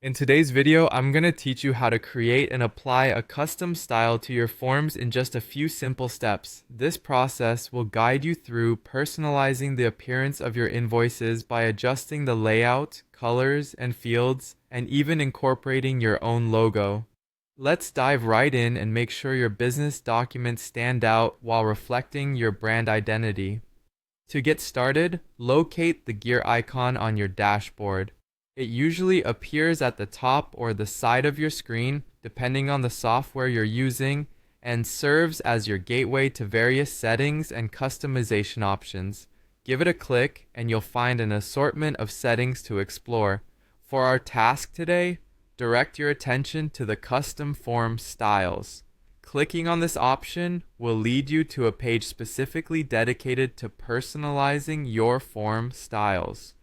In today's video, I'm going to teach you how to create and apply a custom style to your forms in just a few simple steps. This process will guide you through personalizing the appearance of your invoices by adjusting the layout, colors, and fields, and even incorporating your own logo. Let's dive right in and make sure your business documents stand out while reflecting your brand identity. To get started, locate the gear icon on your dashboard. It usually appears at the top or the side of your screen, depending on the software you're using, and serves as your gateway to various settings and customization options. Give it a click and you'll find an assortment of settings to explore. For our task today, direct your attention to the custom form styles. Clicking on this option will lead you to a page specifically dedicated to personalizing your form styles.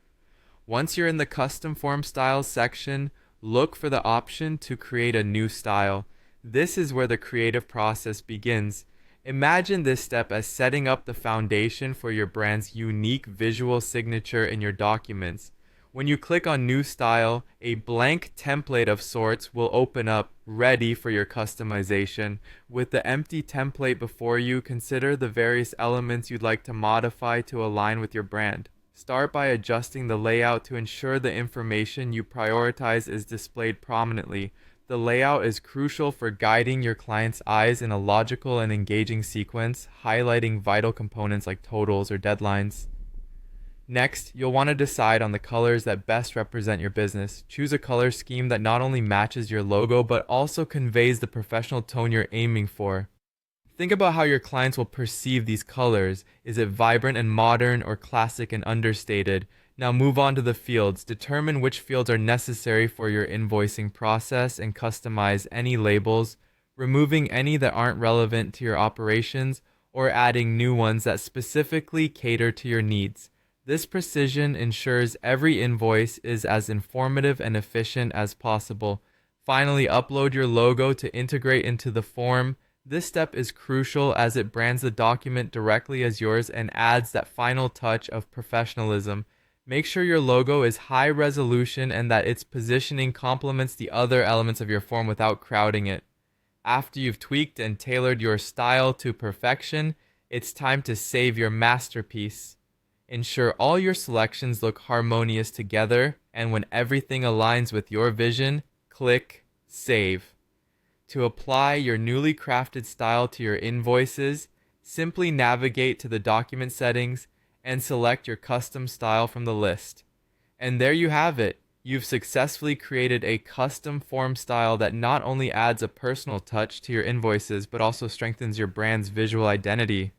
Once you're in the custom form styles section, look for the option to create a new style. This is where the creative process begins. Imagine this step as setting up the foundation for your brand's unique visual signature in your documents. When you click on New Style, a blank template of sorts will open up, ready for your customization. With the empty template before you, consider the various elements you'd like to modify to align with your brand. Start by adjusting the layout to ensure the information you prioritize is displayed prominently. The layout is crucial for guiding your client's eyes in a logical and engaging sequence, highlighting vital components like totals or deadlines. Next, you'll want to decide on the colors that best represent your business. Choose a color scheme that not only matches your logo, but also conveys the professional tone you're aiming for. Think about how your clients will perceive these colors. Is it vibrant and modern or classic and understated? Now move on to the fields. Determine which fields are necessary for your invoicing process and customize any labels, removing any that aren't relevant to your operations or adding new ones that specifically cater to your needs. This precision ensures every invoice is as informative and efficient as possible. Finally, upload your logo to integrate into the form. This step is crucial as it brands the document directly as yours and adds that final touch of professionalism. Make sure your logo is high resolution and that its positioning complements the other elements of your form without crowding it. After you've tweaked and tailored your style to perfection, it's time to save your masterpiece. Ensure all your selections look harmonious together, and when everything aligns with your vision, click Save. To apply your newly crafted style to your invoices, simply navigate to the document settings and select your custom style from the list. And there you have it. You've successfully created a custom form style that not only adds a personal touch to your invoices, but also strengthens your brand's visual identity.